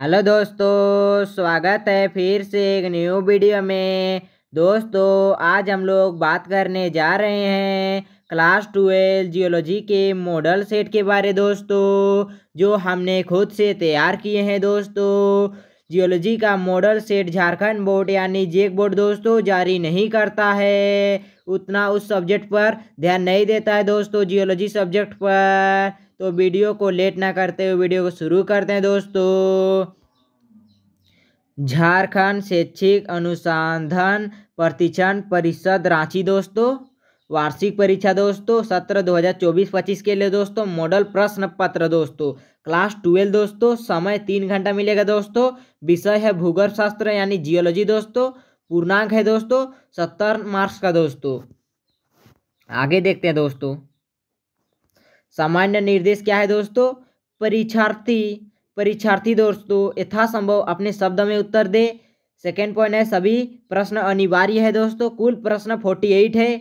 Hello दोस्तों, स्वागत है फिर से एक न्यू वीडियो में। दोस्तों, आज हम लोग बात करने जा रहे हैं क्लास 12 जियोलॉजी के मॉडल सेट के बारे दोस्तों, जो हमने खुद से तैयार किए हैं दोस्तों। जियोलॉजी का मॉडल सेट झारखंड बोर्ड यानी जेक बोर्ड दोस्तों जारी नहीं करता है, उतना उस सब्जेक्ट पर ध्यान नहीं देता है दोस्तों, जियोलॉजी सब्जेक्ट पर। तो वीडियो को लेट ना करते हुए वीडियो को शुरू करते हैं दोस्तों। झारखंड शैक्षिक अनुसंधान प्रतिष्ठान परिषद रांची दोस्तों, वार्षिक परीक्षा दोस्तों सत्र 2024-25 के लिए दोस्तों। मॉडल प्रश्न पत्र दोस्तों क्लास 12 दोस्तों। समय 3 घंटा मिलेगा दोस्तों। विषय है भूगर्भ शास्त्र यानी जियोलॉजी दोस्तों। पूर्णांक है दोस्तों 70 मार्क्स का दोस्तों। आगे देखते हैं दोस्तों। सामान्य निर्देश क्या है दोस्तों? परीक्षार्थी परीक्षार्थी दोस्तों यथासंभव अपने शब्द में उत्तर दे। सेकेंड पॉइंट है सभी प्रश्न अनिवार्य है दोस्तों। कुल प्रश्न 48 है।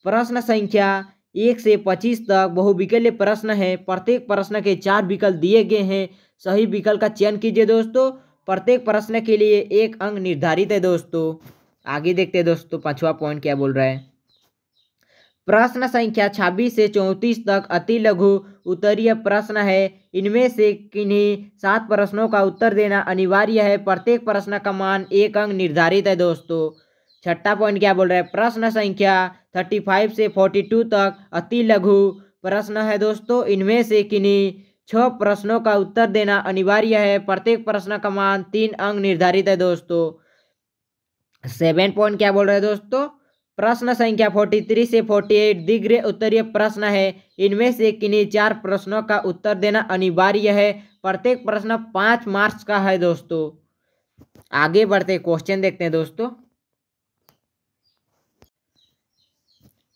प्रश्न संख्या 1 से 25 तक बहुविकल्य प्रश्न है। प्रत्येक प्रश्न के 4 विकल्प दिए गए हैं। सही विकल्प का चयन कीजिए दोस्तों। प्रत्येक प्रश्न के लिए 1 अंक निर्धारित है दोस्तों। आगे देखते हैं दोस्तों, 5वां पॉइंट क्या बोल रहा है। प्रश्न संख्या 26 से 34 तक अति लघु उत्तरीय प्रश्न है। इनमें से किन्हीं 7 प्रश्नों का उत्तर देना अनिवार्य है। प्रत्येक प्रश्न का मान 1 अंक निर्धारित है दोस्तों। छठा पॉइंट क्या बोल रहा है। प्रश्न संख्या 35 से 42 तक अति लघु प्रश्न है दोस्तों। इनमें से किन्हीं 6 प्रश्नों का उत्तर देना अनिवार्य है। प्रत्येक प्रश्न का मान 3 अंक निर्धारित है दोस्तों। 7 पॉइंट क्या बोल रहे हैं दोस्तों। प्रश्न संख्या 43 से 48 दीर्घ उत्तरीय प्रश्न है। इनमें से किन्हीं 4 प्रश्नों का उत्तर देना अनिवार्य है। प्रत्येक प्रश्न 5 मार्क्स का है दोस्तों। आगे बढ़ते क्वेश्चन देखते हैं दोस्तों।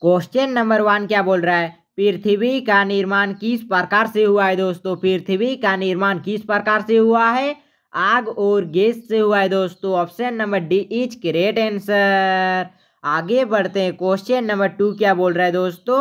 क्वेश्चन नंबर 1 क्या बोल रहा है। पृथ्वी का निर्माण किस प्रकार से हुआ है दोस्तों? पृथ्वी का निर्माण किस प्रकार से हुआ है? आग और गैस से हुआ है दोस्तों। Option number D is correct answer. आगे बढ़ते हैं। क्वेश्चन नंबर 2 क्या बोल रहा है दोस्तों।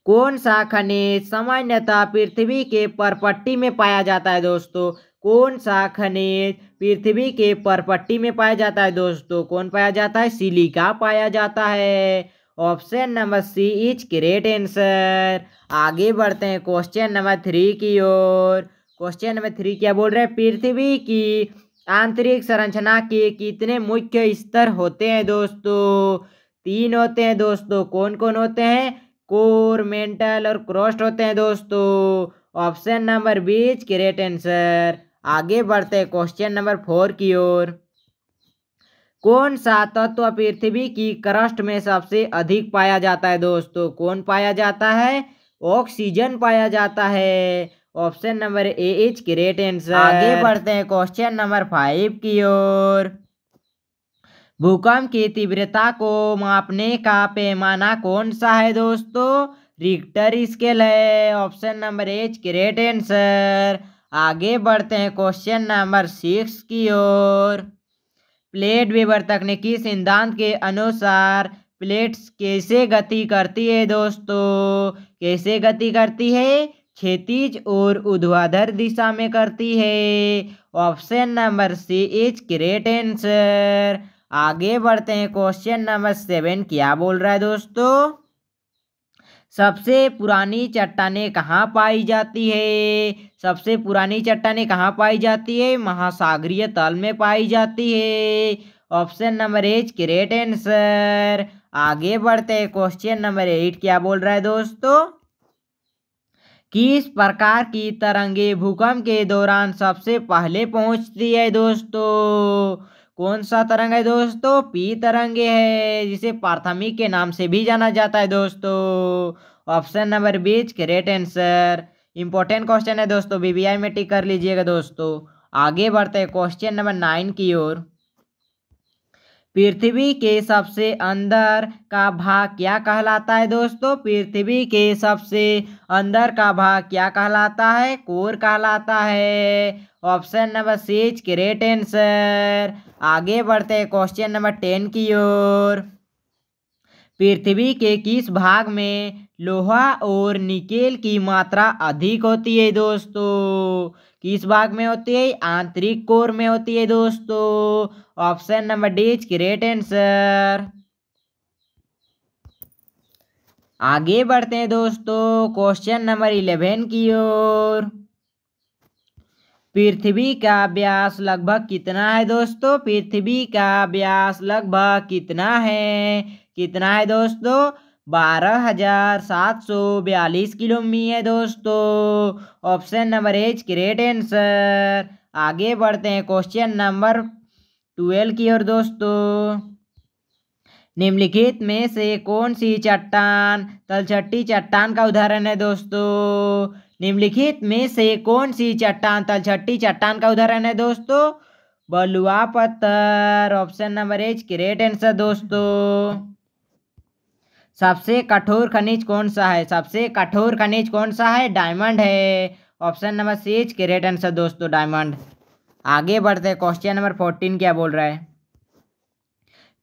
कौन सा खनिज सामान्यतः पृथ्वी के परपट्टी में पाया जाता है दोस्तों? कौन सा खनिज पृथ्वी के परपट्टी में पाया जाता है दोस्तों? कौन पाया जाता है? सिलिका पाया जाता है। Option number C is correct answer. आगे बढ़ते हैं क्वेश्चन नंबर 3 की ओर। क्वेश्चन नंबर 3 क्या बोल रहे हैं। पृथ्वी की आंतरिक संरचना के कितने मुख्य स्तर होते हैं दोस्तों? 3 होते हैं दोस्तों। कौन कौन होते हैं? कोर, मेंटल और क्रोस्ट होते हैं दोस्तों। Option number B is correct answer. आगे बढ़ते हैं क्वेश्चन नंबर 4 की ओर। कौन सा तत्व पृथ्वी की क्रस्ट में सबसे अधिक पाया जाता है दोस्तों? कौन पाया जाता है? ऑक्सीजन पाया जाता है। Option number A is correct answer. आगे बढ़ते हैं क्वेश्चन नंबर 5 की ओर। भूकंप की तीव्रता को मापने का पैमाना कौन सा है दोस्तों? रिक्टर स्केल है। Option number H correct answer. आगे बढ़ते हैं क्वेश्चन नंबर 6 की ओर। प्लेट वेबर तकनीकी सिद्धांत के अनुसार प्लेट्स कैसे गति करती है दोस्तों? कैसे गति करती है? क्षैतिज और ऊर्ध्वाधर दिशा में करती है। Option number C is correct answer. आगे बढ़ते हैं क्वेश्चन नंबर 7 क्या बोल रहा है दोस्तों। सबसे पुरानी चट्टानें कहाँ पाई जाती है? सबसे पुरानी चट्टानें कहाँ पाई जाती है? महासागरीय तल में पाई जाती है। Option number as correct answer. आगे बढ़ते हैं क्वेश्चन नंबर 8 क्या बोल रहा है दोस्तों। किस प्रकार की तरंगे भूकंप के दौरान सबसे पहले पहुंचती है दोस्तों? कौन सा तरंग है दोस्तों? पी तरंगे है, जिसे प्राथमिक के नाम से भी जाना जाता है दोस्तों। Option number B is correct answer. Important question है दोस्तों, बीबीआई में टिक कर लीजिएगा दोस्तों। आगे बढ़ते हैं क्वेश्चन नंबर 9 की ओर। पृथ्वी के सबसे अंदर का भाग क्या कहलाता है दोस्तों? पृथ्वी के सबसे अंदर का भाग क्या कहलाता है? कोर कहलाता है। Option number C is correct answer. आगे बढ़ते हैं क्वेश्चन नंबर 10 की ओर। पृथ्वी के किस भाग में लोहा और निकेल की मात्रा अधिक होती है दोस्तों। किस भाग में होती है? आंतरिक कोर में होती है दोस्तों। Option number D is correct answer. आगे बढ़ते हैं दोस्तों क्वेश्चन नंबर 11 की ओर। पृथ्वी का व्यास लगभग कितना है दोस्तों? पृथ्वी का व्यास लगभग कितना है? कितना है दोस्तों? 12,742 किलोमीटर है दोस्तों। Option number as correct answer. आगे बढ़ते हैं क्वेश्चन नंबर 12 की ओर दोस्तों। निम्नलिखित में से कौन सी चट्टान तलछटी चट्टान का उदाहरण है दोस्तों? निम्नलिखित में से कौन सी चट्टान तलछटी चट्टान का उदाहरण है दोस्तों? बलुआ पत्थर। Option number as correct answer दोस्तों। सबसे कठोर खनिज कौन सा है? सबसे कठोर खनिज कौन सा है? डायमंड है। Option number C is correct answer दोस्तों, डायमंड। आगे बढ़ते हैं क्वेश्चन नंबर 14 क्या बोल रहा है?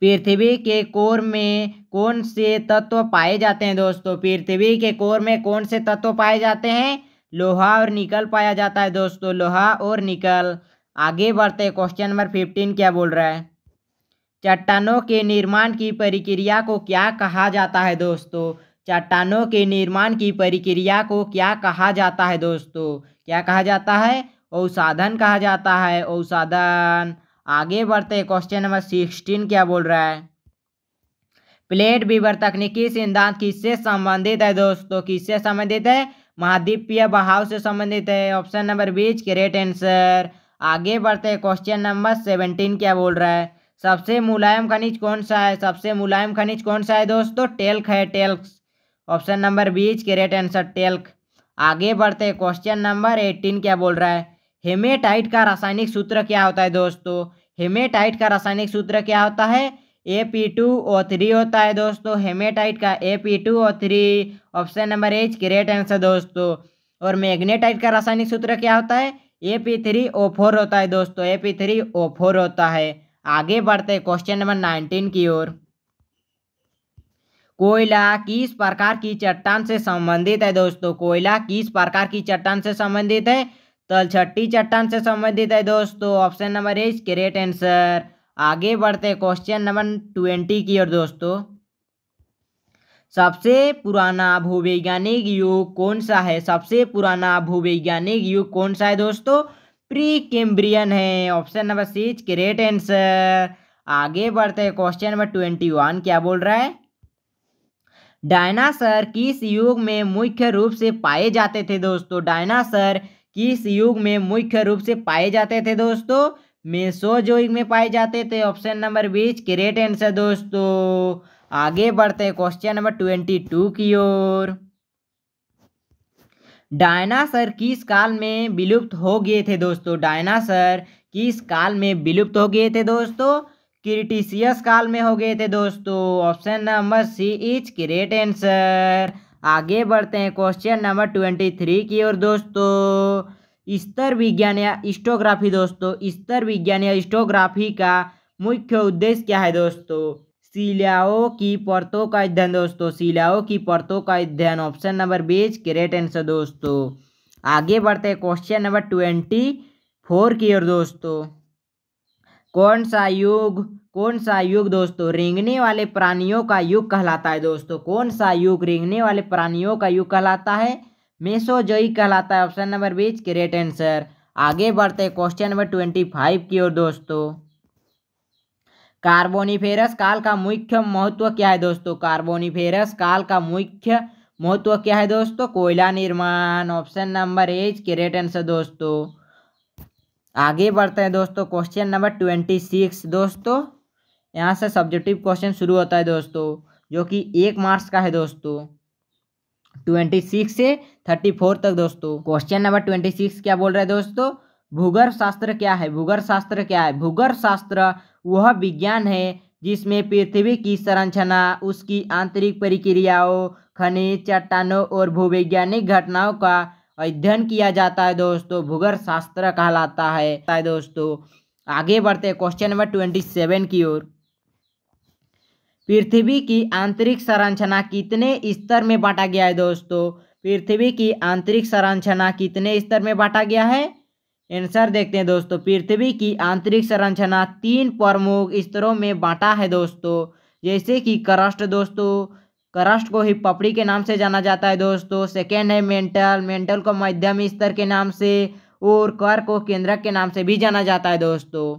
पृथ्वी के कोर में कौन से तत्व पाए जाते हैं दोस्तों? पृथ्वी के कोर में कौन से तत्व पाए जाते हैं? लोहा और निकल पाया जाता है दोस्तों, लोहा और निकल। आगे बढ़ते हैं क्वेश्चन नंबर 15 क्या बोल रहा है? चट्टानों के निर्माण की प्रक्रिया को क्या कहा जाता है दोस्तों? चट्टानों के निर्माण की प्रक्रिया को क्या कहा जाता है दोस्तों? क्या कहा जाता है? अवसादन कहा जाता है, अवसादन। आगे बढ़ते हैं क्वेश्चन नंबर 16 क्या बोल रहा है? प्लेट विवर तकनीकी सिद्धांत किससे संबंधित है दोस्तों? किससे संबंधित है? महाद्वीपीय बहाव से संबंधित है। Option number B is correct answer. आगे बढ़ते हैं क्वेश्चन नंबर 17 क्या बोल रहा है? सबसे मुलायम खनिज कौन सा है? सबसे मुलायम खनिज कौन सा है दोस्तों? टेल्क है, talc. Option number B is correct answer, talc. आगे बढ़ते हैं क्वेश्चन नंबर 18 क्या बोल रहा है? हेमेटाइट का रासायनिक सूत्र क्या होता है दोस्तों? हेमेटाइट का रासायनिक सूत्र क्या होता है? Fe2O3 होता है दोस्तों, हेमेटाइट का Fe2O3। Option number as correct answer दोस्तों। और मैग्नेटाइट का रासायनिक सूत्र क्या होता है? Fe3O4 होता है दोस्तों, Fe3O4 होता है। आगे बढ़ते हैं क्वेश्चन नंबर 19 की ओर। कोयला किस प्रकार की चट्टान से संबंधित है दोस्तों? कोयला किस प्रकार की चट्टान से संबंधित है? तलछटी चट्टान से संबंधित है दोस्तों। Option number is correct answer. आगे बढ़ते क्वेश्चन नंबर 20 की ओर दोस्तों। सबसे पुराना भूवैज्ञानिक युग कौन सा है? सबसे पुराना भूवैज्ञानिक युग कौन सा है दोस्तों? प्री कैम्ब्रियन है। Option number C is correct answer. आगे बढ़ते क्वेश्चन नंबर 21 क्या बोल रहा है? डायनासोर किस युग में मुख्य रूप से पाए जाते थे दोस्तों? डायनासोर किस युग में मुख्य रूप से पाए जाते थे दोस्तों? मेसोजोइक में पाए जाते थे। Option number B correct answer दोस्तों। आगे बढ़ते क्वेश्चन नंबर 22 की ओर। डायनासोर किस काल में विलुप्त हो गए थे दोस्तों? डायनासोर किस काल में विलुप्त हो गए थे दोस्तों? क्रिटिशियस काल में हो गए थे दोस्तों। Option number C is correct answer. आगे बढ़ते हैं क्वेश्चन नंबर 23 की ओर दोस्तों। स्तर विज्ञान या हिस्टोग्राफी दोस्तों, स्तर विज्ञान या हिस्टोग्राफी का मुख्य उद्देश्य क्या है दोस्तों? शिलाओं की परतों का अध्ययन दोस्तों, शिलाओं की परतों का अध्ययन। Option number B is correct answer दोस्तों। आगे बढ़ते हैं क्वेश्चन नंबर 24 की ओर दोस्तों। कौन सा युग दोस्तों रेंगने वाले प्राणियों का युग कहलाता है दोस्तों? कौन सा युग रेंगने वाले प्राणियों का युग कहलाता है? मेसोजोइक कहलाता है। Option number B is correct answer. आगे बढ़ते हैं क्वेश्चन नंबर 25 की ओर दोस्तों। कार्बोनिफेरस काल का मुख्य महत्व क्या है दोस्तों? कार्बोनिफेरस काल का मुख्य महत्व क्या है दोस्तों? कोयला निर्माण। Option number is correct answer दोस्तों। आगे बढ़ते हैं दोस्तों क्वेश्चन नंबर 26 दोस्तों। यहाँ से सब्जेक्टिव क्वेश्चन शुरू होता है दोस्तों, जो कि 1 मार्क्स का है दोस्तों। 26 से 34 तक दोस्तों। क्वेश्चन नंबर 26 क्या बोल रहा है दोस्तों? भूगर्भ शास्त्र क्या है? भूगर्भ शास्त्र क्या है? भूगर्भ शास्त्र वह विज्ञान है जिसमें पृथ्वी की संरचना, उसकी आंतरिक प्रक्रियाओं, खनिज, चट्टानों और भूवैज्ञानिक घटनाओं का अध्ययन किया जाता है दोस्तों। भूगर्भ शास्त्र कहलाता है दोस्तों। आगे बढ़ते हैं क्वेश्चन नंबर 27 की ओर। पृथ्वी की आंतरिक संरचना कितने स्तर में बांटा गया है दोस्तों? पृथ्वी की आंतरिक संरचना कितने स्तर में बांटा गया है? आंसर देखते हैं दोस्तों। पृथ्वी की आंतरिक संरचना 3 प्रमुख स्तरों में बांटा है दोस्तों। जैसे कि क्रस्ट दोस्तों, क्रस्ट को ही पपड़ी के नाम से जाना जाता है दोस्तों। सेकेंड है मेंटल, मेंटल को मध्यम स्तर के नाम से, और कर को केंद्रक के नाम से भी जाना जाता है दोस्तों।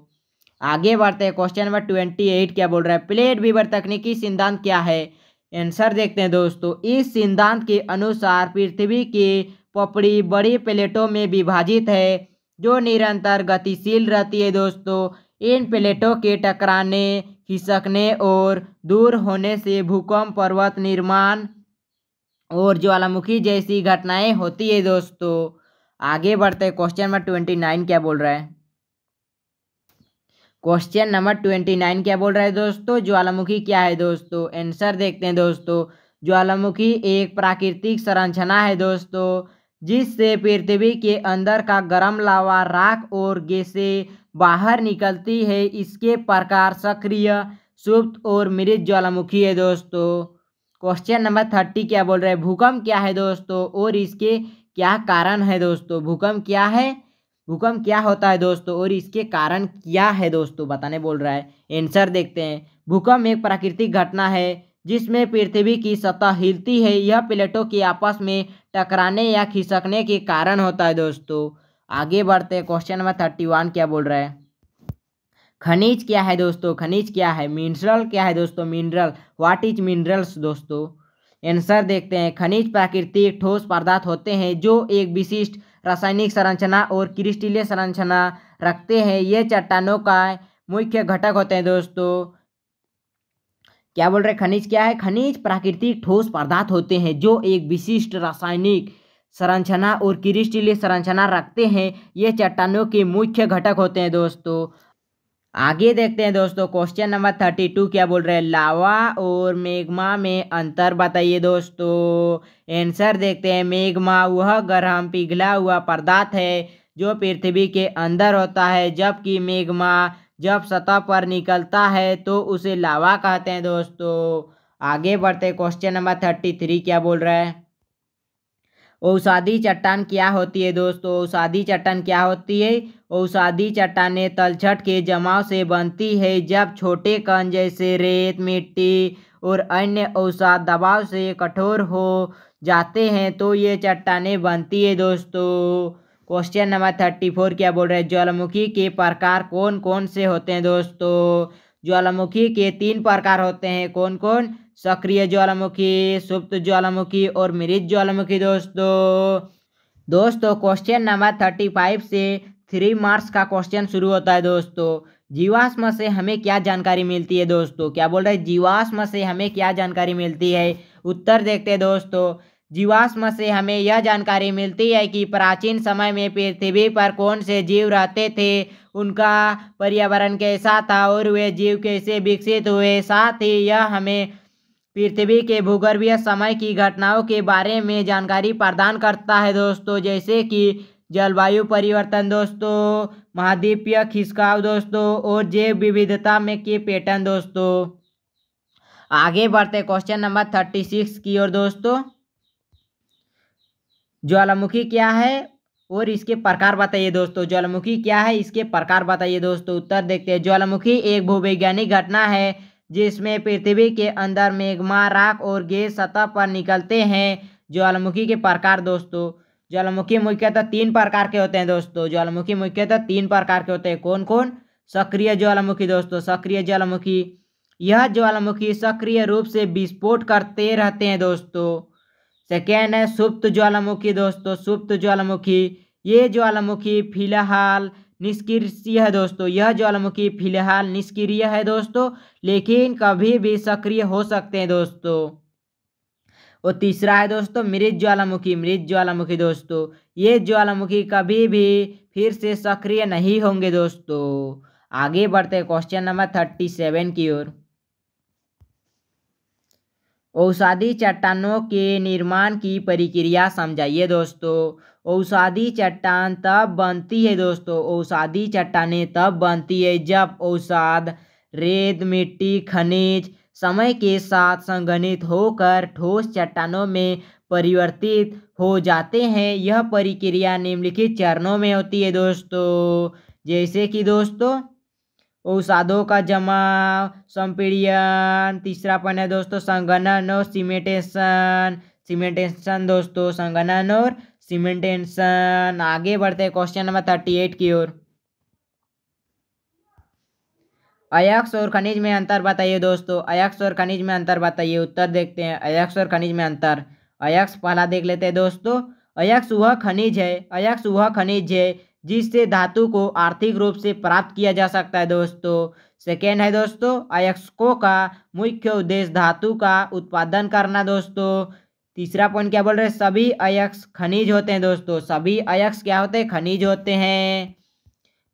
आगे बढ़ते हैं, क्वेश्चन नंबर 28 क्या बोल रहा है? प्लेट वीवर तकनीकी सिद्धांत क्या है? आंसर देखते हैं दोस्तों। इस सिद्धांत के अनुसार पृथ्वी की पपड़ी बड़ी प्लेटों में विभाजित है जो निरंतर गतिशील रहती है दोस्तों। इन प्लेटों के टकराने, खिसकने और दूर होने से भूकंप, पर्वत निर्माण और ज्वालामुखी जैसी घटनाएं होती है दोस्तों। आगे बढ़ते हैं, क्वेश्चन नंबर 29 क्या बोल रहा है? क्वेश्चन नंबर 29 क्या बोल रहा है दोस्तों? ज्वालामुखी क्या है दोस्तों? आंसर देखते हैं दोस्तों। ज्वालामुखी एक प्राकृतिक संरचना है दोस्तों, जिससे पृथ्वी के अंदर का गर्म लावा, राख और गैसें बाहर निकलती है। इसके प्रकार सक्रिय, सुप्त और मृत ज्वालामुखी है दोस्तों। क्वेश्चन नंबर 30 क्या बोल रहे हैं? भूकंप क्या है दोस्तों और इसके क्या कारण है दोस्तों? भूकंप क्या है? भूकंप क्या होता है दोस्तों और इसके कारण क्या है दोस्तों, बताने बोल रहा है। आंसर देखते हैं। भूकंप एक प्राकृतिक घटना है जिसमें पृथ्वी की सतह हिलती है। यह प्लेटों के आपस में टकराने या खिसकने के कारण होता है दोस्तों। आगे बढ़ते हैं, क्वेश्चन नंबर 31 क्या बोल रहा है? खनिज क्या है दोस्तों? खनिज क्या है? मिनरल क्या है दोस्तों? मिनरल, व्हाट इज मिनरल्स दोस्तों? आंसर देखते हैं। खनिज प्राकृतिक ठोस पदार्थ होते हैं जो एक विशिष्ट रासायनिक संरचना और क्रिस्टलीय संरचना रखते हैं। ये चट्टानों का मुख्य घटक होते हैं दोस्तों। क्या बोल रहे हैं? खनिज क्या है? खनिज प्राकृतिक ठोस पदार्थ होते हैं जो एक विशिष्ट रासायनिक संरचना और क्रिस्टलीय संरचना रखते हैं। ये चट्टानों के मुख्य घटक होते हैं दोस्तों। आगे देखते हैं दोस्तों, क्वेश्चन नंबर 32 क्या बोल रहे हैं? लावा और मैग्मा में अंतर बताइए दोस्तों। आंसर देखते हैं। मैग्मा वह गर्म पिघला हुआ पदार्थ है जो पृथ्वी के अंदर होता है, जबकि मैग्मा जब सतह पर निकलता है तो उसे लावा कहते हैं दोस्तों। आगे बढ़ते हैं, क्वेश्चन नंबर 33 क्या बोल रहा है? औषधि चट्टान क्या होती है दोस्तों? औषधि चट्टान क्या होती है? औषधि चट्टानें तलछट के जमाव से बनती है। जब छोटे कण जैसे रेत, मिट्टी और अन्य औषध दबाव से कठोर हो जाते हैं तो ये चट्टानें बनती है दोस्तों। क्वेश्चन नंबर 34 क्या बोल रहे हैं? ज्वालामुखी के प्रकार कौन कौन से होते हैं दोस्तों? ज्वालामुखी के 3 प्रकार होते हैं। कौन कौन? सक्रिय ज्वालामुखी, सुप्त ज्वालामुखी और मृत ज्वालामुखी दोस्तों क्वेश्चन नंबर 35 से 3 मार्क्स का क्वेश्चन शुरू होता है दोस्तों। जीवाश्म से हमें क्या जानकारी मिलती है दोस्तों? क्या बोल रहे हैं? जीवाश्म से हमें क्या जानकारी मिलती है? उत्तर देखते हैं दोस्तों। जीवाश्म से हमें यह जानकारी मिलती है कि प्राचीन समय में पृथ्वी पर कौन से जीव रहते थे, उनका पर्यावरण कैसा था और वे जीव कैसे विकसित हुए। साथ ही यह हमें पृथ्वी के भूगर्भीय समय की घटनाओं के बारे में जानकारी प्रदान करता है दोस्तों, जैसे कि जलवायु परिवर्तन दोस्तों, महाद्वीपीय खिसकाव दोस्तों और जैव विविधता में के पैटर्न दोस्तों। आगे बढ़ते क्वेश्चन नंबर 36 की ओर दोस्तों। ज्वालामुखी क्या है और इसके प्रकार बताइए दोस्तों। ज्वालामुखी क्या है, इसके प्रकार बताइए दोस्तों। उत्तर देखते हैं। ज्वालामुखी एक भूवैज्ञानिक घटना है जिसमें पृथ्वी के अंदर मैग्मा, राख और गैस सतह पर निकलते हैं। ज्वालामुखी के प्रकार दोस्तों। ज्वालामुखी मुख्यतः 3 प्रकार के होते हैं दोस्तों। ज्वालामुखी मुख्यतः 3 प्रकार के होते हैं। कौन कौन? सक्रिय ज्वालामुखी दोस्तों, सक्रिय ज्वालामुखी। यह ज्वालामुखी सक्रिय रूप से विस्फोट करते रहते हैं दोस्तों। सेकेंड है सुप्त ज्वालामुखी दोस्तों, सुप्त ज्वालामुखी। ये ज्वालामुखी फिलहाल निष्क्रिय है दोस्तों। यह ज्वालामुखी फिलहाल निष्क्रिय है दोस्तों, लेकिन कभी भी सक्रिय हो सकते हैं दोस्तों। और तीसरा है दोस्तों मृत ज्वालामुखी, मृत ज्वालामुखी दोस्तों। ये ज्वालामुखी कभी भी फिर से सक्रिय नहीं होंगे दोस्तों। आगे बढ़ते हैं क्वेश्चन नंबर 37 की ओर। औषधि चट्टानों के निर्माण की प्रक्रिया समझाइए दोस्तों। औषधि चट्टान तब बनती है दोस्तों, औषधि चट्टानें तब बनती है जब औषध, रेत, मिट्टी, खनिज समय के साथ संघनित होकर ठोस चट्टानों में परिवर्तित हो जाते हैं। यह प्रक्रिया निम्नलिखित चरणों में होती है दोस्तों, जैसे कि दोस्तों अवसादों का जमाव, संपीड़न, तीसरा पॉइंट है दोस्तों संघनन और सीमेंटेशन दोस्तों, संघनन और सीमेंटेशन। आगे बढ़ते हैं क्वेश्चन नंबर 38 की ओर। अयस्क और खनिज में अंतर बताइए दोस्तों, अयस्क और खनिज में अंतर बताइए। उत्तर देखते हैं अयस्क और खनिज में अंतर। अयस्क पहला देख लेते हैं दोस्तों। अयस्क वह खनिज है, अयस्क वह खनिज है जिससे धातु को आर्थिक रूप से प्राप्त किया जा सकता है दोस्तों। सेकेंड है दोस्तों अयस्कों का मुख्य उद्देश्य धातु का उत्पादन करना दोस्तों। तीसरा पॉइंट क्या बोल रहे हैं, सभी अयस्क खनिज होते हैं दोस्तों, सभी अयस्क क्या होते हैं, खनिज होते हैं।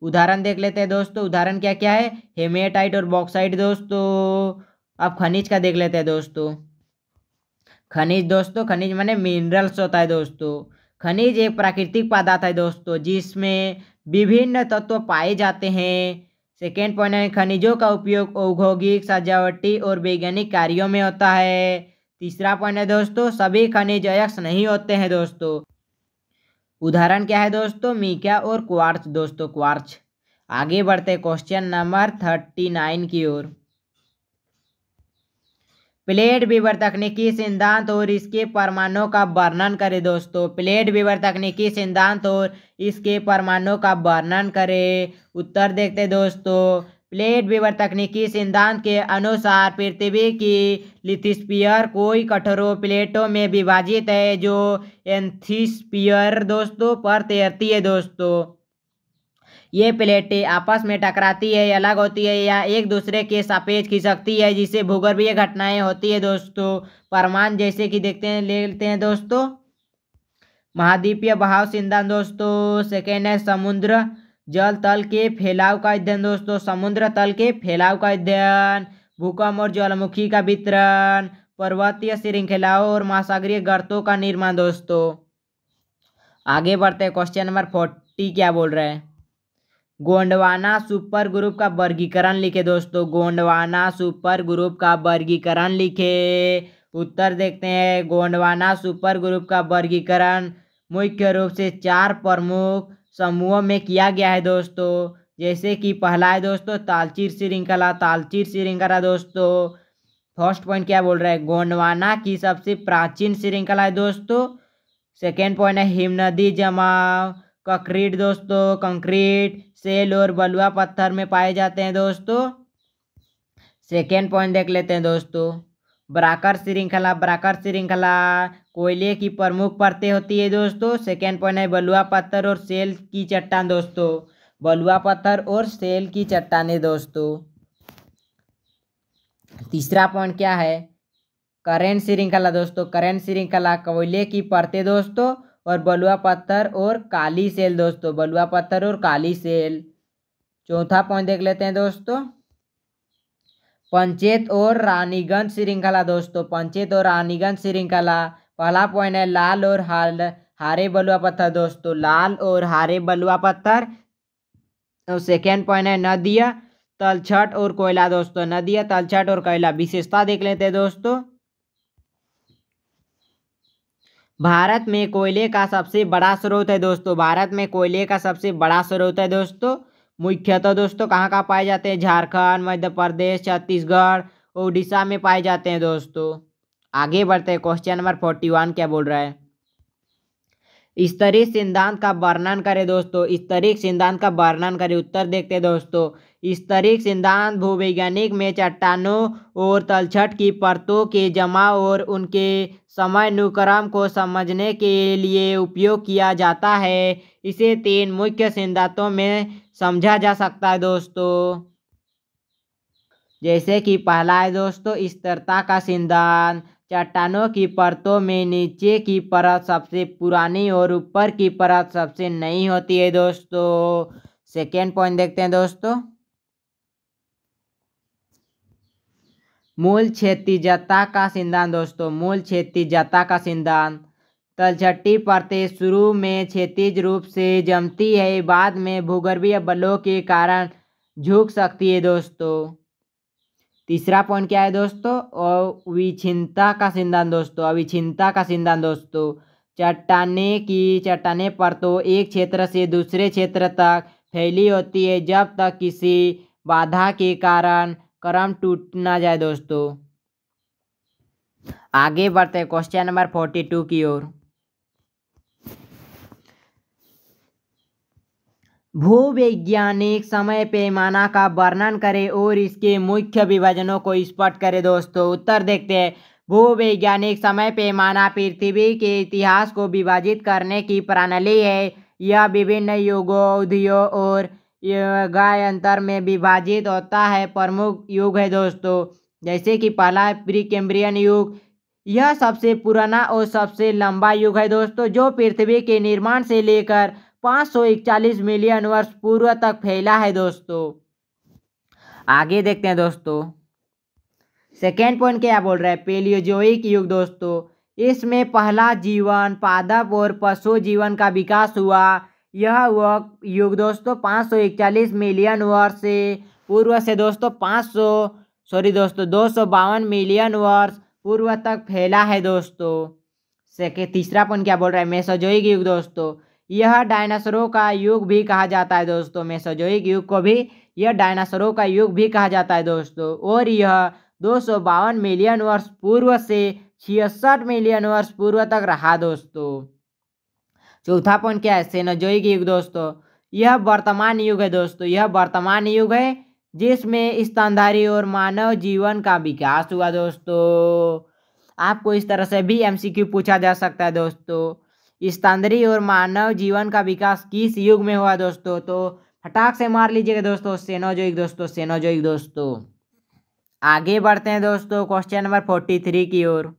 उदाहरण देख लेते हैं दोस्तों, उदाहरण क्या क्या है, हेमेटाइट और बॉक्साइट दोस्तों। अब खनिज का देख लेते हैं दोस्तों। खनिज दोस्तों, खनिज माने मिनरल्स होता है दोस्तों। खनिज एक प्राकृतिक पदार्थ है दोस्तों जिसमें विभिन्न तत्व पाए जाते हैं। सेकेंड पॉइंट है खनिजों का उपयोग औद्योगिक, सजावटी और वैज्ञानिक कार्यों में होता है। तीसरा पॉइंट है दोस्तों सभी खनिज अयस्क नहीं होते हैं दोस्तों। उदाहरण क्या है दोस्तों, मीका और क्वार्ट्ज दोस्तों, क्वार्ट्ज। आगे बढ़ते क्वेश्चन नंबर 39 की ओर। प्लेट विवर तकनीकी सिद्धांत और इसके परमाणुओं का वर्णन करें दोस्तों। प्लेट विवर तकनीकी सिद्धांत और इसके परमाणुओं का वर्णन करें। उत्तर देखते हैं दोस्तों। प्लेट विवर तकनीकी सिद्धांत के अनुसार पृथ्वी की लिथोस्फीयर कई कठोर प्लेटों में विभाजित है जो एंथोस्फीयर दोस्तों पर तैरती है दोस्तों। ये प्लेटें आपस में टकराती है, अलग होती है या एक दूसरे के सापेक्ष खिसकती है जिससे भूगर्भीय घटनाएं होती है दोस्तों। परमाणु जैसे कि देखते हैं ले लेते हैं दोस्तों महाद्वीपीय बहाव सिद्धांत दोस्तों। सेकेंड है समुद्र जल तल के फैलाव का अध्ययन दोस्तों, समुद्र तल के फैलाव का अध्ययन। भूकंप और ज्वालामुखी का वितरण, पर्वतीय श्रृंखलाओं और महासागरीय गर्तों का निर्माण दोस्तों। आगे बढ़ते हैं क्वेश्चन नंबर 40 क्या बोल रहे हैं, गोंडवाना सुपर ग्रुप का वर्गीकरण लिखे दोस्तों। गोंडवाना सुपर ग्रुप का वर्गीकरण लिखे। उत्तर देखते हैं गोंडवाना सुपर ग्रुप का वर्गीकरण मुख्य रूप से 4 प्रमुख समूहों में किया गया है दोस्तों। जैसे कि पहला है दोस्तों तालचीर श्रृंखला, तालचीर श्रृंखला दोस्तों। फर्स्ट पॉइंट क्या बोल रहा है, गोंडवाना की सबसे प्राचीन श्रृंखला है दोस्तों। सेकेंड पॉइंट है हिमनदी जमाव, कंक्रीट दोस्तों, कंक्रीट सेल और बलुआ पत्थर में पाए जाते हैं दोस्तों। सेकेंड पॉइंट देख लेते हैं दोस्तों ब्राकर श्रृंखला, ब्राकर श्रृंखला कोयले की प्रमुख परतें होती है दोस्तों। सेकेंड पॉइंट है बलुआ पत्थर और सेल की चट्टान दोस्तों, बलुआ पत्थर और सेल की चट्टानें दोस्तों। तीसरा पॉइंट क्या है, करेंट श्रृंखला दोस्तों, करेंट श्रृंखला कोयले की परतें दोस्तों और बलुआ पत्थर और काली सेल दोस्तों, बलुआ पत्थर और काली सेल। चौथा पॉइंट देख लेते हैं दोस्तों पंचेत और रानीगंज श्रृंखला दोस्तों, पंचेत और रानीगंज श्रृंखला। पहला पॉइंट है लाल और हारे बलुआ पत्थर दोस्तों, लाल और हारे बलुआ पत्थर। और सेकेंड पॉइंट है नदिया तलछट और कोयला दोस्तों, नदिया तलछट और कोयला। विशेषता देख लेते हैं दोस्तों भारत में कोयले का सबसे बड़ा स्रोत है दोस्तों, भारत में कोयले का सबसे बड़ा स्रोत है दोस्तों। मुख्यतः दोस्तों कहाँ कहाँ पाए जाते हैं, झारखंड, मध्य प्रदेश, छत्तीसगढ़, उड़ीसा में पाए जाते हैं दोस्तों। आगे बढ़ते हैं क्वेश्चन नंबर 41 क्या बोल रहा है, स्तरीय सिद्धांत का वर्णन करें दोस्तों, स्तरीय सिद्धांत का वर्णन करें। उत्तर देखते हैं दोस्तों स्तरीय सिद्धांत भूवैज्ञानिक में चट्टानों और तलछट की परतों के जमाव और उनके समयानुक्रम को समझने के लिए उपयोग किया जाता है। इसे 3 मुख्य सिद्धांतों में समझा जा सकता है दोस्तों। जैसे कि पहला है दोस्तों स्थिरता का सिद्धांत, चट्टानों की परतों में नीचे की परत सबसे पुरानी और ऊपर की परत सबसे नई होती है दोस्तों। सेकेंड पॉइंट देखते हैं दोस्तों मूल क्षैतिजता का सिद्धांत दोस्तों, मूल क्षैतिजता का सिद्धांत। तलछटी परतें शुरू में क्षैतिज रूप से जमती है, बाद में भूगर्भीय बलों के कारण झुक सकती है दोस्तों। तीसरा पॉइंट क्या है दोस्तों, अविच्छिन्नता का सिद्धांत दोस्तों, अविच्छिन्नता का सिद्धांत दोस्तों। चट्टाने परतों एक क्षेत्र से दूसरे क्षेत्र तक फैली होती है जब तक किसी बाधा के कारण क्रम टूट ना जाए दोस्तों। आगे बढ़ते हैं क्वेश्चन नंबर 42 की ओर। भूवैज्ञानिक समय पैमाना का वर्णन करें और इसके मुख्य विभाजनों को स्पष्ट करें दोस्तों। उत्तर देखते हैं। भूवैज्ञानिक समय पैमाना पृथ्वी के इतिहास को विभाजित करने की प्रणाली है। यह विभिन्न युगों, अवधियों और युगांतर में विभाजित होता है। प्रमुख युग है दोस्तों, जैसे कि पहला प्री कैम्ब्रियन युग। यह सबसे पुराना और सबसे लंबा युग है दोस्तों, जो पृथ्वी के निर्माण से लेकर 541 मिलियन वर्ष पूर्व तक फैला है दोस्तों। आगे देखते हैं दोस्तों। सेकेंड पॉइंट क्या बोल रहा है, पेलियोजोइक युग दोस्तों। इसमें पहला जीवन, पादप और पशु जीवन का विकास हुआ। यह वह युग दोस्तों 541 मिलियन वर्ष से पूर्व से दोस्तों 252 मिलियन वर्ष पूर्व तक फैला है दोस्तों। तीसरा पॉइंट क्या बोल रहा है, मेसोजोइक युग दोस्तों। यह डायनासोरों का युग भी कहा जाता है दोस्तों। मेसोजोइक युग को भी यह डायनासोरों का युग भी कहा जाता है दोस्तों, और यह 252 मिलियन वर्ष पूर्व से 66 मिलियन वर्ष पूर्व तक रहा दोस्तों। चौथा पॉइंट क्या है, सेनोजोइक युग दोस्तों। यह वर्तमान युग है दोस्तों। यह वर्तमान युग है जिसमें स्तनधारी और मानव जीवन का विकास हुआ दोस्तों। आपको इस तरह से भी एमसीक्यू पूछा जा सकता है दोस्तों। स्तनधारी और मानव जीवन का विकास किस युग में हुआ दोस्तों, तो फटाक से मार लीजिएगा दोस्तों, सेनोजोइक दोस्तों, सेनोजोइक दोस्तों। आगे बढ़ते हैं दोस्तों क्वेश्चन नंबर 43 की ओर।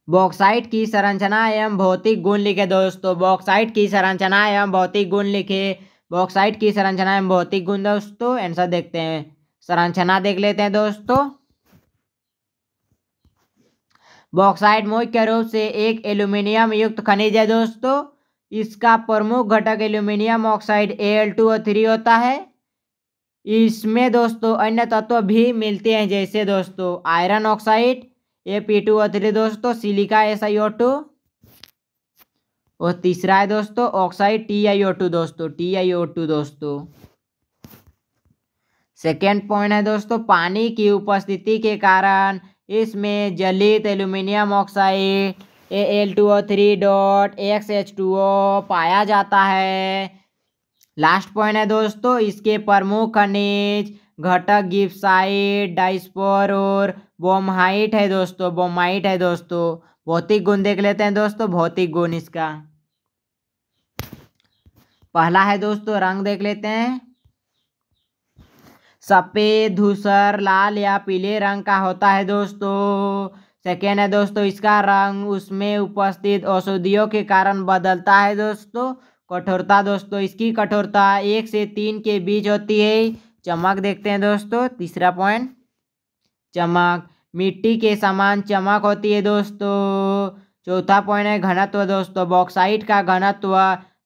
बॉक्साइट की संरचना एवं भौतिक गुण लिखे दोस्तों। बॉक्साइट की संरचना एवं भौतिक गुण लिखे। बॉक्साइट की संरचना एवं भौतिक गुण दोस्तों, आंसर देखते हैं। संरचना देख लेते हैं दोस्तों। बॉक्साइट मुख्य रूप से एक एल्यूमिनियम युक्त खनिज है दोस्तों। इसका प्रमुख घटक एल्यूमिनियम ऑक्साइड Al2O3 होता है। इसमें दोस्तों अन्य तत्व भी मिलते हैं, जैसे दोस्तों आयरन ऑक्साइड Fe2O3 दोस्तों, सिलिका SiO2, और तीसरा है दोस्तों ऑक्साइड TiO2 दोस्तों, TiO2 दोस्तों। सेकेंड पॉइंट है दोस्तों, पानी की उपस्थिति के कारण इसमें जलित एल्यूमिनियम ऑक्साइड Al2O3.XH2O पाया जाता है। लास्ट पॉइंट है दोस्तों, इसके प्रमुख खनिज घटक गिब्साइट, डाइस्पोर और बोम्हाइट है दोस्तों, बोम्हाइट है दोस्तों। भौतिक गुण देख लेते हैं दोस्तों। भौतिक गुण इसका पहला है दोस्तों, रंग देख लेते हैं। सफेद, धूसर, लाल या पीले रंग का होता है दोस्तों। सेकेंड है दोस्तों, इसका रंग उसमें उपस्थित औषधियों के कारण बदलता है दोस्तों। कठोरता दोस्तों, इसकी कठोरता 1 से 3 के बीच होती है। चमक देखते हैं दोस्तों। तीसरा पॉइंट, चमक, मिट्टी के समान चमक होती है दोस्तों। चौथा पॉइंट है घनत्व दोस्तों। बॉक्साइट का घनत्व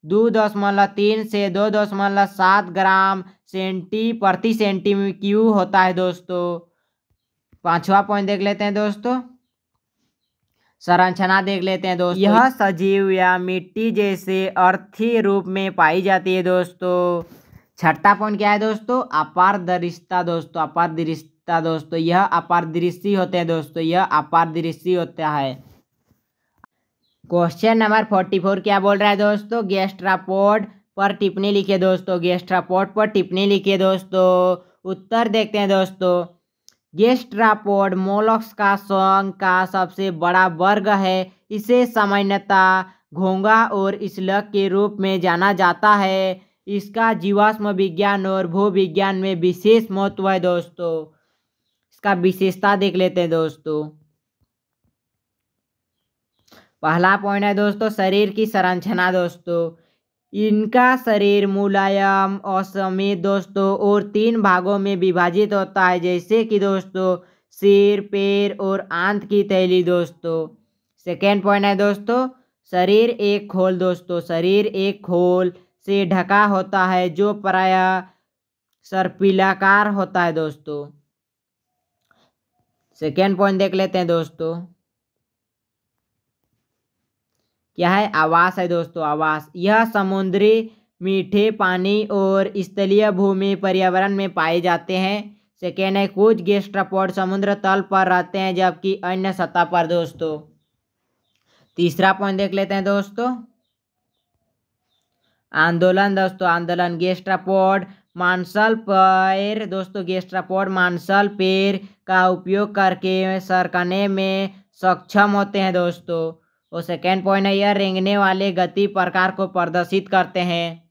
2.3 से 2.7 ग्राम प्रति सेंटीक्यूब होता है दोस्तों। पांचवा पॉइंट देख लेते हैं दोस्तों। संरचना देख लेते हैं दोस्तों। यह सजीव या मिट्टी जैसे अर्थी रूप में पाई जाती है दोस्तों। छठा पॉइंट क्या है दोस्तों, अपारदर्शिता दोस्तों, अपारदर्शिता दोस्तों। यह अपारदर्शी होते हैं दोस्तों, यह अपारदर्शी होता है। क्वेश्चन नंबर 44 क्या बोल रहा है दोस्तों, गैस्ट्रोपोड पर टिप्पणी लिखिए दोस्तों। गैस्ट्रोपोड पर टिप्पणी लिखिए दोस्तों। उत्तर देखते हैं दोस्तों। गैस्ट्रोपोड मोलस्का संघ का सबसे बड़ा वर्ग है। इसे सामान्यतः घोंघा और स्लग के रूप में जाना जाता है। इसका जीवाश्म विज्ञान और भूविज्ञान में विशेष महत्व है दोस्तों। इसका विशेषता देख लेते हैं दोस्तों। पहला पॉइंट है दोस्तों, शरीर की संरचना दोस्तों। इनका शरीर मुलायम और समित दोस्तों और 3 भागों में विभाजित होता है, जैसे कि दोस्तों सिर, पैर और आंत की थैली दोस्तों। सेकेंड पॉइंट है दोस्तों, शरीर एक खोल दोस्तों। शरीर एक खोल से ढका होता है जो प्रायः सर्पिलाकार होता है दोस्तों। सेकेंड पॉइंट देख लेते हैं दोस्तों, क्या है? आवास है दोस्तों, आवास। यह समुद्री, मीठे पानी और स्थलीय भूमि पर्यावरण में पाए जाते हैं। सेकेंड है कुछ गैस्ट्रोपोड समुद्र तल पर रहते हैं जबकि अन्य सतह पर दोस्तों। तीसरा पॉइंट देख लेते हैं दोस्तों, आंदोलन दोस्तों, आंदोलन। गैस्ट्रोपोड मांसल पैर दोस्तों, गैस्ट्रोपोड मांसल पैर का उपयोग करके सरकने में सक्षम होते हैं दोस्तों। और सेकेंड पॉइंट है यह रेंगने वाले गति प्रकार को प्रदर्शित करते हैं।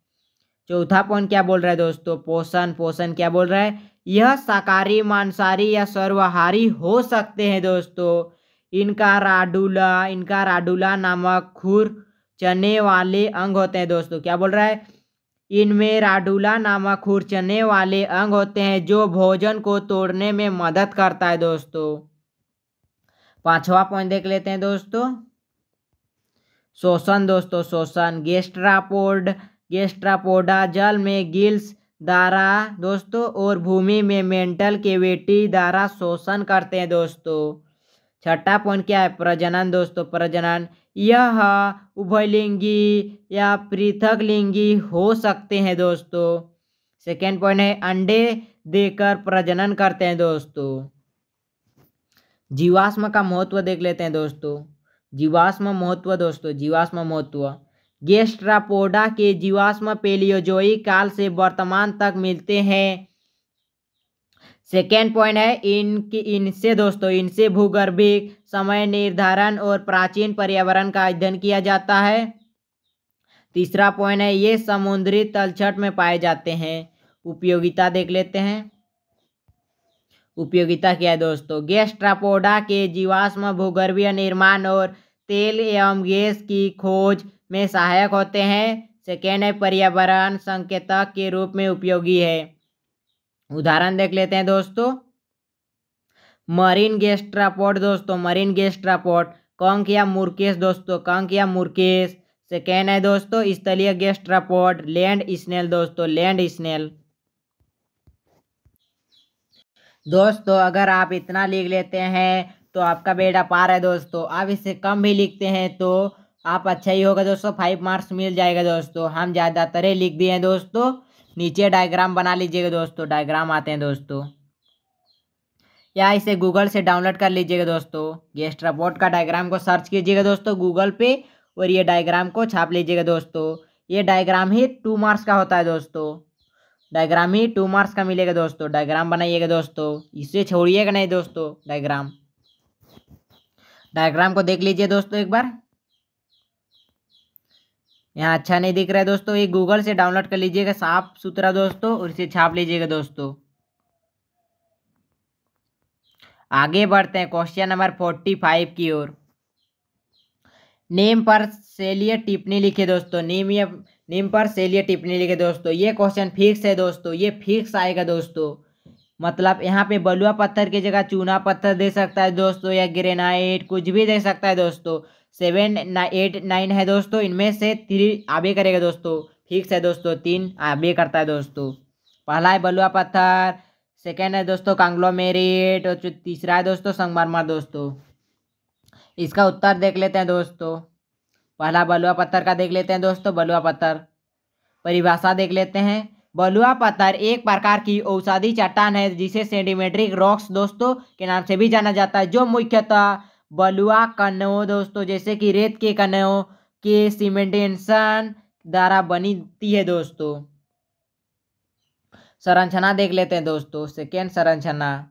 चौथा पॉइंट क्या बोल रहा है दोस्तों? पोषण। पोषण क्या बोल रहा है? यह शाकाहारी, मांसाहारी या सर्वाहारी हो सकते हैं दोस्तों। इनका राडुला नामक खुर चने वाले अंग होते हैं दोस्तों। क्या बोल रहा है? इनमें राडुला नामक खुरचने वाले अंग होते हैं जो भोजन को तोड़ने में मदद करता है दोस्तों। पांचवा पॉइंट देख लेते हैं दोस्तों, शोषण दोस्तों, शोषण। गैस्ट्रोपोडा जल में गिल्स द्वारा दोस्तों और भूमि में मेंटल कैविटी द्वारा शोषण करते हैं दोस्तों। छठा पॉइंट क्या है? प्रजनन दोस्तों, प्रजनन। यह उभयलिंगी या पृथक लिंगी हो सकते हैं दोस्तों। सेकेंड पॉइंट है अंडे देकर प्रजनन करते हैं दोस्तों। जीवाश्म का महत्व देख लेते हैं दोस्तों, जीवाश्म महत्व दोस्तों, जीवाश्म महत्व। गैस्ट्रोपोडा के जीवाश्म पैलियोजोइक काल से वर्तमान तक मिलते हैं। सेकेंड पॉइंट है इनसे दोस्तों, इनसे भूगर्भिक समय निर्धारण और प्राचीन पर्यावरण का अध्ययन किया जाता है। तीसरा पॉइंट है ये समुद्री तलछट में पाए जाते हैं। उपयोगिता देख लेते हैं, उपयोगिता क्या है दोस्तों? गैस्ट्रोपोडा के जीवाश्म भूगर्भीय निर्माण और तेल एवं गैस की खोज में सहायक होते हैं। सेकेंड है पर्यावरण संकेतक के रूप में उपयोगी है। उदाहरण देख लेते हैं दोस्तों, मरीन गैस्ट्रोपोड दोस्तों, मरीन गैस्ट्रोपोड। कंक या मुर्केस दोस्तों, कंक या मुर्केस। सेकेंड है दोस्तों स्थलीय गैस्ट्रोपोड, लैंड स्नेल दोस्तों, लैंड स्नेल। दोस्तों अगर आप इतना लिख लेते हैं तो आपका बेड़ा पार है दोस्तों। आप इससे कम भी लिखते हैं तो आप अच्छा ही होगा दोस्तों, 5 मार्क्स मिल जाएगा दोस्तों। हम ज़्यादातर ही लिख दिए हैं दोस्तों। नीचे डायग्राम बना लीजिएगा दोस्तों, डायग्राम आते हैं दोस्तों, या इसे गूगल से डाउनलोड कर लीजिएगा दोस्तों। गैस्ट्रोपोड का डायग्राम को सर्च कीजिएगा दोस्तों गूगल पे और ये डायग्राम को छाप लीजिएगा दोस्तों। ये डायग्राम ही 2 मार्क्स का होता है दोस्तों, डायग्राम ही 2 मार्क्स का मिलेगा दोस्तों। डायग्राम बनाइएगा दोस्तों, इसे छोड़िएगा नहीं दोस्तों। डायग्राम डायग्राम को देख लीजिए दोस्तों एक बार। यहाँ अच्छा नहीं दिख रहा है दोस्तों, ये गूगल से डाउनलोड कर लीजिएगा साफ सुथरा दोस्तों और इसे छाप लीजिएगा दोस्तों। आगे बढ़ते हैं क्वेश्चन नंबर 45 की ओर। नेम पर शैलीय टिप्पणी लिखे दोस्तों, नेम पर शैलीय टिप्पणी लिखे दोस्तों। ये क्वेश्चन फिक्स है दोस्तों, ये फिक्स आएगा दोस्तों। मतलब यहाँ पे बलुआ पत्थर की जगह चूना पत्थर दे सकता है दोस्तों, या ग्रेनाइट कुछ भी दे सकता है दोस्तों। 7, 8, 9 है दोस्तों, इनमें से 3 आबे करेगा दोस्तों। फिक्स है दोस्तों, 3 आबे करता है दोस्तों। पहला है बलुआ पत्थर, सेकेंड है दोस्तों कांग्लोमेरेट और तीसरा है दोस्तों संगमरमर दोस्तों। इसका उत्तर देख लेते हैं दोस्तों। पहला बलुआ पत्थर का देख लेते हैं दोस्तों, बलुआ पत्थर। परिभाषा देख लेते हैं। बलुआ पत्थर एक प्रकार की औषधि चट्टान है जिसे सेडिमेंट्रिक रॉक्स दोस्तों के नाम से भी जाना जाता है, जो मुख्यतः बलुआ कणों दोस्तों जैसे कि रेत के कणों के सीमेंटेशन द्वारा बनती है दोस्तों। संरचना देख लेते हैं दोस्तों। सेकेंड संरचना,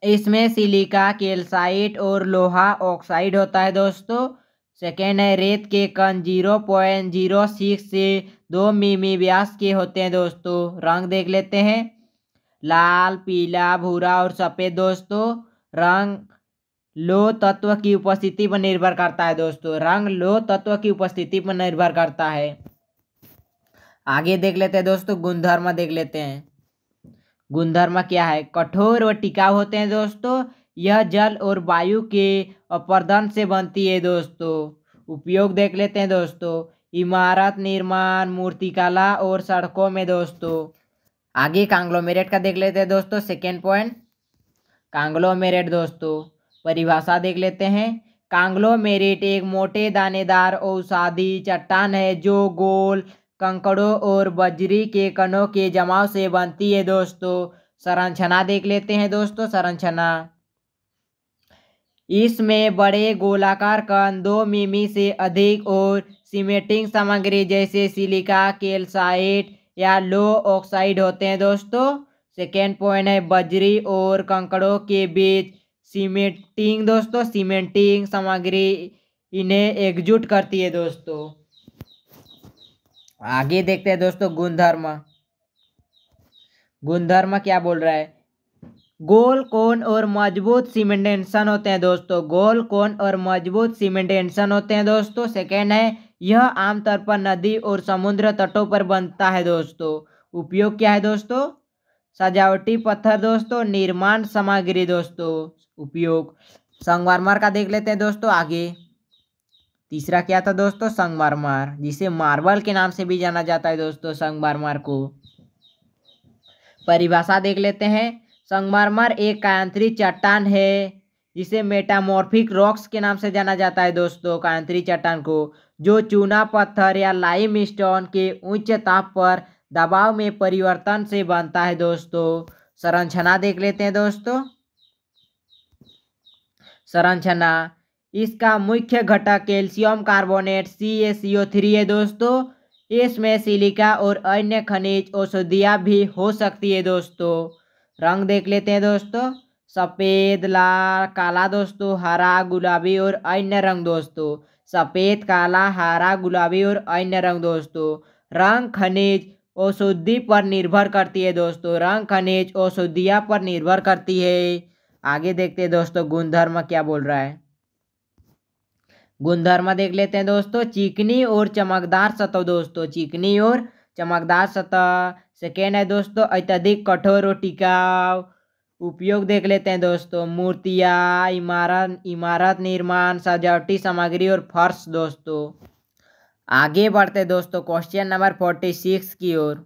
इसमें सिलिका, कैल्साइट और लोहा ऑक्साइड होता है दोस्तों। सेकेंड है रेत के कण 0.06 से 2 मिमी व्यास के होते हैं दोस्तों। रंग देख लेते हैं, लाल, पीला, भूरा और सफ़ेद दोस्तों। रंग लोह तत्व की उपस्थिति पर निर्भर करता है दोस्तों, रंग लोह तत्व की उपस्थिति पर निर्भर करता है। आगे देख लेते हैं दोस्तों, गुणधर्म देख लेते हैं। गुणधर्म क्या है? कठोर और टिकाऊ होते हैं दोस्तों। यह जल और वायु के अपरदन से बनती है दोस्तों। उपयोग देख लेते हैं दोस्तों। इमारत निर्माण, मूर्तिकला और सड़कों में दोस्तों। आगे कांग्लोमेरेट का देख लेते हैं दोस्तों। सेकेंड पॉइंट, कांग्लोमेरेट दोस्तों परिभाषा देख लेते हैं। कांग्लोमेरेट एक मोटे दानेदार औषधि चट्टान है जो गोल कंकड़ों और बजरी के कणों के जमाव से बनती है दोस्तों। संरचना देख लेते हैं दोस्तों। संरचना, इसमें बड़े गोलाकार कण 2 मिमी से अधिक और सीमेंटिंग सामग्री जैसे सिलिका, कैल्साइट या लो ऑक्साइड होते हैं दोस्तों। सेकेंड पॉइंट है बजरी और कंकड़ों के बीच सीमेंटिंग दोस्तों, सीमेंटिंग सामग्री इन्हें एकजुट करती है दोस्तों। आगे देखते हैं दोस्तों गुणधर्म। गुणधर्म क्या बोल रहा है? गोल कोन और मजबूत सीमेंटेशन होते हैं दोस्तों। गोल कोन और मजबूत सीमेंटेशन होते हैं दोस्तों। सेकेंड है यह आमतौर पर नदी और समुद्र तटों पर बनता है दोस्तों। उपयोग क्या है दोस्तों? सजावटी पत्थर दोस्तों, निर्माण सामग्री दोस्तों। उपयोग संगमरमर का देख लेते हैं दोस्तों। आगे तीसरा क्या था दोस्तों? संगमरमर, जिसे मार्बल के नाम से भी जाना जाता है दोस्तों संगमरमर को। परिभाषा देख लेते हैं। संगमरमर एक कायांतरित चट्टान है जिसे मेटामॉर्फिक रॉक्स के नाम से जाना जाता है दोस्तों। कायांतरित चट्टान को जो चूना पत्थर या लाइमस्टोन के उच्च ताप पर दबाव में परिवर्तन से बनता है दोस्तों। संरचना देख लेते हैं दोस्तों। संरचना, इसका मुख्य घटक कैल्शियम कार्बोनेट CaCO3 है दोस्तों। इसमें सिलिका और अन्य खनिज औषधियाँ भी हो सकती है दोस्तों। रंग देख लेते हैं दोस्तों। सफ़ेद, लाल, काला दोस्तों, हरा, गुलाबी और अन्य रंग दोस्तों। सफ़ेद, काला, हरा, गुलाबी और अन्य रंग दोस्तों। रंग खनिज औषधि पर निर्भर करती है दोस्तों। रंग खनिज औषधियाँ पर निर्भर करती है। आगे देखते हैं दोस्तों गुणधर्म क्या बोल रहा है। गुणधर्म देख लेते हैं दोस्तों। चिकनी और चमकदार सतह दोस्तों, चिकनी और चमकदार सतह। सेकेंड है दोस्तों अत्यधिक कठोर और टिकाऊ। उपयोग देख लेते हैं दोस्तों। मूर्तियाँ, इमारत निर्माण, सजावटी सामग्री और फर्श दोस्तों। आगे बढ़ते दोस्तों क्वेश्चन नंबर 46 की ओर।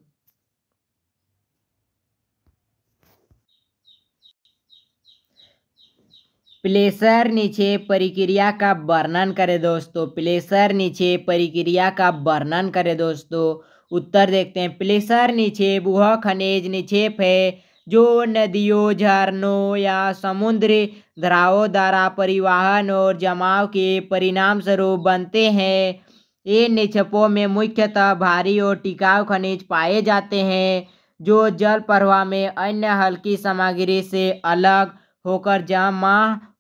प्लेसर निक्षेप प्रक्रिया का वर्णन करें दोस्तों। प्लेसर निक्षेप प्रक्रिया का वर्णन करें दोस्तों। उत्तर देखते हैं। प्लेसर निक्षेप वह खनिज निक्षेप है जो नदियों, झरनों या समुद्री धाराओं द्वारा परिवहन और जमाव के परिणाम स्वरूप बनते हैं। इन निक्षेपों में मुख्यतः भारी और टिकाऊ खनिज पाए जाते हैं जो जल प्रवाह में अन्य हल्की सामग्री से अलग होकर जमा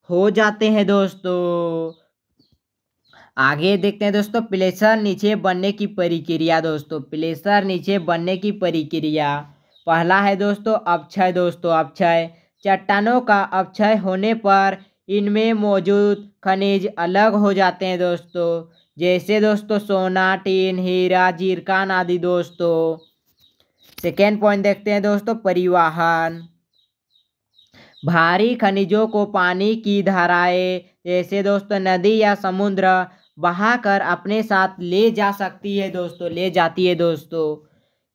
हो जाते हैं दोस्तों। आगे देखते हैं दोस्तों प्लेसर निक्षेप बनने की प्रक्रिया दोस्तों। प्लेसर निक्षेप बनने की प्रक्रिया, पहला है दोस्तों अपक्षय दोस्तों। अपक्षय, चट्टानों का अपक्षय होने पर इनमें मौजूद खनिज अलग हो जाते हैं दोस्तों, जैसे दोस्तों सोना, टीन, हीरा, जीरकान आदि दोस्तों। सेकेंड पॉइंट देखते हैं दोस्तों परिवहन। भारी खनिजों को पानी की धाराएं जैसे दोस्तों नदी या समुद्र बहाकर अपने साथ ले जा सकती है दोस्तों, ले जाती है दोस्तों।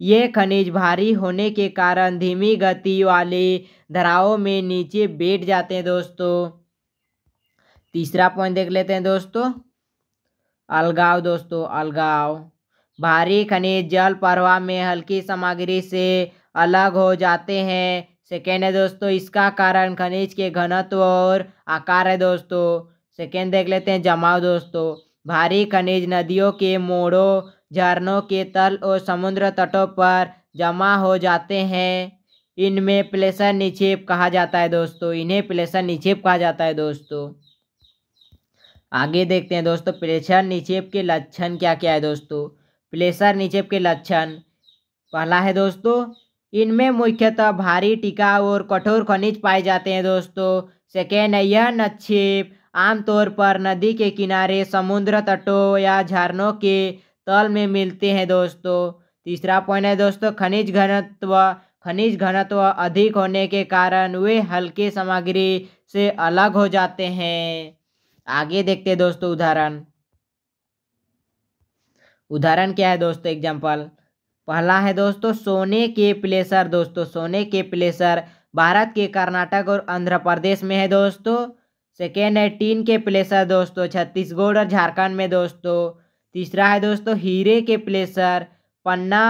ये खनिज भारी होने के कारण धीमी गति वाली धाराओं में नीचे बैठ जाते हैं दोस्तों। तीसरा पॉइंट देख लेते हैं दोस्तों अलगाव दोस्तों। अलगाव, भारी खनिज जल प्रवाह में हल्की सामग्री से अलग हो जाते हैं। सेकेंड है दोस्तों इसका कारण खनिज के घनत्व और आकार है दोस्तों। सेकेंड देख लेते हैं जमाव दोस्तों। भारी खनिज नदियों के मोड़ों, झरनों के तल और समुद्र तटों पर जमा हो जाते हैं। इनमें प्लेसर निक्षेप कहा जाता है दोस्तों। इन्हें प्लेसर निक्षेप कहा जाता है दोस्तों। आगे देखते हैं दोस्तों प्लेसर निक्षेप के लक्षण क्या क्या है दोस्तों। प्लेसर निक्षेप के लक्षण, पहला है दोस्तों इनमें मुख्यतः भारी, टिकाऊ और कठोर खनिज पाए जाते हैं दोस्तों। सेकेंड है यह निक्षेप आमतौर पर नदी के किनारे, समुद्र तटों या झरनों के तल में मिलते हैं दोस्तों। तीसरा पॉइंट है दोस्तों खनिज घनत्व अधिक होने के कारण वे हल्के सामग्री से अलग हो जाते हैं। आगे देखते हैं दोस्तों उदाहरण। उदाहरण क्या है दोस्तों एग्जाम्पल, पहला है दोस्तों सोने के प्लेसर। दोस्तों सोने के प्लेसर भारत के कर्नाटक और आंध्र प्रदेश में है दोस्तों। सेकेंड है टीन के प्लेसर दोस्तों छत्तीसगढ़ और झारखंड में दोस्तों। तीसरा है दोस्तों हीरे के प्लेसर पन्ना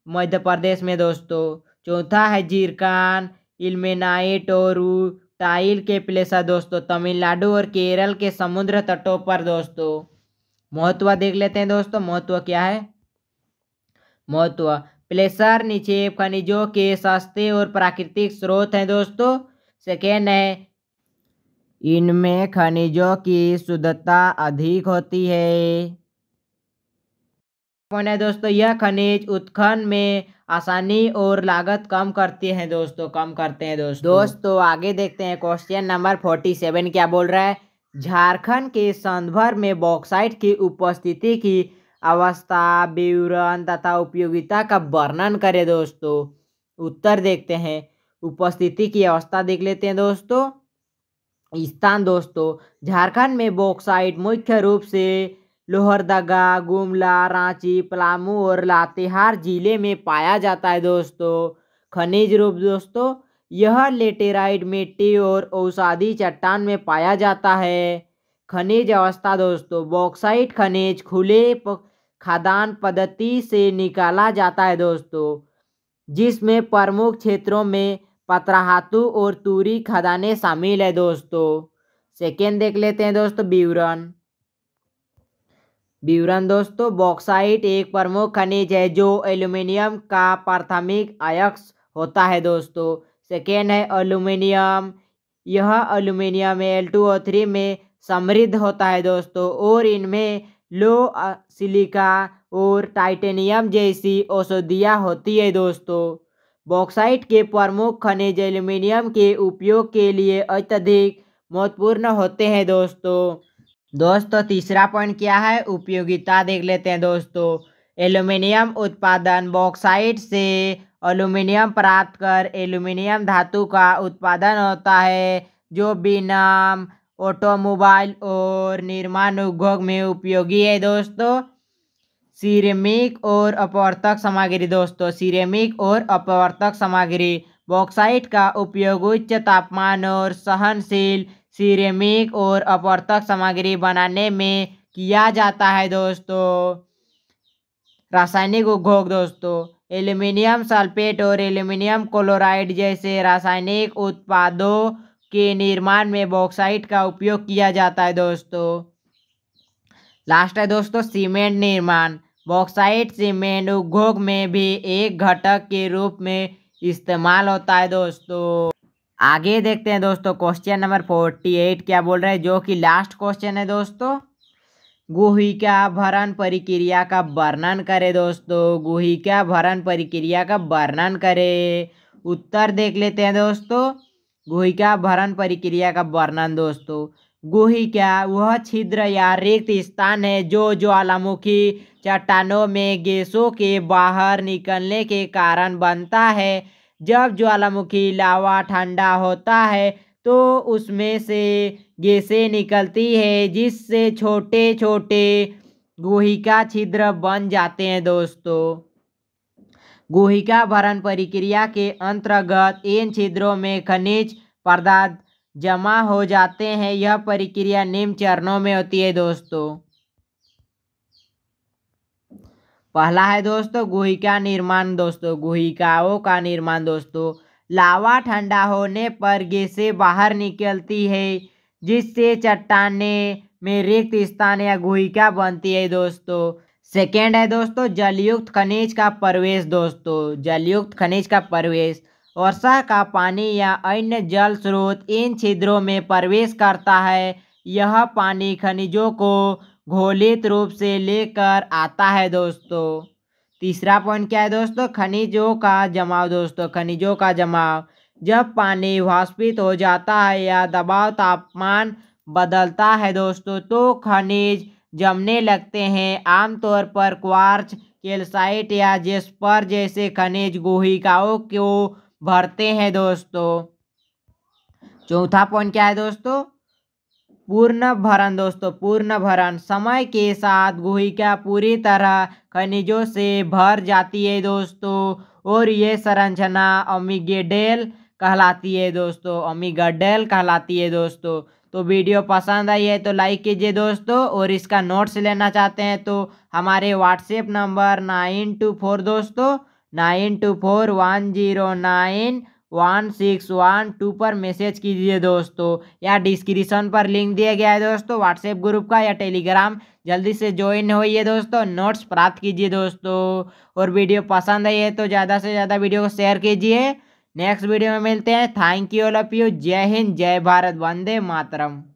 मध्य प्रदेश में दोस्तों। चौथा है जीरकान इल्मेनाइट और टाइल के प्लेसर दोस्तों तमिलनाडु और केरल के समुद्र तटों पर दोस्तों। महत्व देख लेते हैं दोस्तों। महत्व क्या है? महत्व प्लेसर निक्षेप खनिजों के सस्ते और प्राकृतिक स्रोत हैं दोस्तों। सेकेंड है इनमें खनिजों की शुद्धता अधिक होती है। पॉइंट है दोस्तों यह खनिज उत्खनन में आसानी और लागत कम करते हैं दोस्तों, कम करते हैं दोस्तों आगे देखते हैं क्वेश्चन नंबर 47 क्या बोल रहा है। झारखंड के संदर्भ में बॉक्साइट की उपस्थिति की अवस्था विवरण तथा उपयोगिता का वर्णन करें दोस्तों। उत्तर देखते हैं। उपस्थिति की अवस्था देख लेते हैं दोस्तों। स्थान दोस्तों झारखंड में बॉक्साइट मुख्य रूप से लोहरदगा गुमला रांची पलामू और लातेहार जिले में पाया जाता है दोस्तों। खनिज रूप दोस्तों यह लेटेराइट मिट्टी और औषधि चट्टान में पाया जाता है। खनिज अवस्था दोस्तों बॉक्साइट खनिज खुले खदान पद्धति से निकाला जाता है दोस्तों जिसमें प्रमुख क्षेत्रों में पतराहातू और तूरी खदानें शामिल है दोस्तों। सेकेंड देख लेते हैं दोस्तों विवरण। विवरण दोस्तों बॉक्साइट एक प्रमुख खनिज है जो एल्यूमिनियम का प्राथमिक अयस्क होता है दोस्तों। सेकेंड है एल्यूमिनियम यह एल्यूमिनियम Al2O3 में समृद्ध होता है दोस्तों और इनमें लो सिलिका और टाइटेनियम जैसी औषधियाँ होती है दोस्तों। बॉक्साइट के प्रमुख खनिज एल्यूमिनियम के उपयोग के लिए अत्यधिक महत्वपूर्ण होते हैं दोस्तों तीसरा पॉइंट क्या है? उपयोगिता देख लेते हैं दोस्तों। एल्यूमिनियम उत्पादन बॉक्साइट से एल्यूमिनियम प्राप्त कर एल्यूमिनियम धातु का उत्पादन होता है जो विनिर्माण ऑटोमोबाइल और निर्माण उद्योग में उपयोगी है दोस्तों। सिरेमिक और अपवर्तक सामग्री दोस्तों सिरेमिक और अपवर्तक सामग्री बॉक्साइट का उपयोग उच्च तापमान और सहनशील सिरेमिक और अपवर्तक सामग्री बनाने में किया जाता है दोस्तों। रासायनिक उद्योग दोस्तों एल्यूमिनियम सल्फेट और एल्यूमिनियम क्लोराइड जैसे रासायनिक उत्पादों के निर्माण में बॉक्साइट का उपयोग किया जाता है दोस्तों। लास्ट है दोस्तों सीमेंट निर्माण बॉक्साइट सीमेंट उद्योग में भी एक घटक के रूप में इस्तेमाल होता है दोस्तों। आगे देखते हैं दोस्तों क्वेश्चन नंबर 48 क्या बोल रहा है जो कि लास्ट क्वेश्चन है दोस्तों। गुहिका भरण प्रक्रिया का वर्णन करें दोस्तों। गुहिका भरण प्रक्रिया का वर्णन करें। उत्तर देख लेते हैं दोस्तों। गुहिका भरण प्रक्रिया का वर्णन दोस्तों गुहिका वह छिद्र या रिक्त स्थान है जो ज्वालामुखी चट्टानों में गैसों के बाहर निकलने के कारण बनता है। जब ज्वालामुखी लावा ठंडा होता है तो उसमें से गैसें निकलती है जिससे छोटे छोटे गुहिका छिद्र बन जाते हैं दोस्तों। गुहिका भरण प्रक्रिया के अंतर्गत इन छिद्रों में खनिज पदार्थ जमा हो जाते हैं। यह प्रक्रिया निम्न चरणों में होती है दोस्तों। पहला है दोस्तों गुहिका निर्माण दोस्तों गुहिकाओं का निर्माण दोस्तों लावा ठंडा होने पर गैसें बाहर निकलती है जिससे चट्टाने में रिक्त स्थान या गुहिका बनती है दोस्तों। सेकेंड है दोस्तों जलयुक्त खनिज का प्रवेश दोस्तों जलयुक्त खनिज का प्रवेश वर्षा का पानी या अन्य जल स्रोत इन छिद्रों में प्रवेश करता है। यह पानी खनिजों को घोलित रूप से लेकर आता है दोस्तों। तीसरा पॉइंट क्या है दोस्तों खनिजों का जमाव दोस्तों खनिजों का जमाव जब पानी वाष्पित हो जाता है या दबाव तापमान बदलता है दोस्तों तो खनिज जमने लगते हैं। आमतौर पर क्वार्ट्ज कैल्साइट या जेस्पर जैसे खनिज गुहिकाओं को भरते हैं दोस्तों। चौथा पॉइंट क्या है दोस्तों पूर्ण भरण दोस्तों, पूर्ण भरण। समय के साथ गुहिका पूरी तरह खनिजों से भर जाती है दोस्तों, और ये संरचना अमीगडाल कहलाती है दोस्तों, अमीगडाल कहलाती है दोस्तों। तो वीडियो पसंद आई है तो लाइक कीजिए दोस्तों, और इसका नोट्स लेना चाहते हैं तो हमारे व्हाट्सएप नंबर 924 दोस्तों 9241091612 पर मैसेज कीजिए दोस्तों, या डिस्क्रिप्शन पर लिंक दिया गया है दोस्तों व्हाट्सएप ग्रुप का या टेलीग्राम। जल्दी से ज्वाइन होइए दोस्तों, नोट्स प्राप्त कीजिए दोस्तों। और वीडियो पसंद आई है तो ज़्यादा से ज़्यादा वीडियो को शेयर कीजिए। नेक्स्ट वीडियो में मिलते हैं। Thank you all of you. जय हिंद, जय भारत, वंदे मातरम।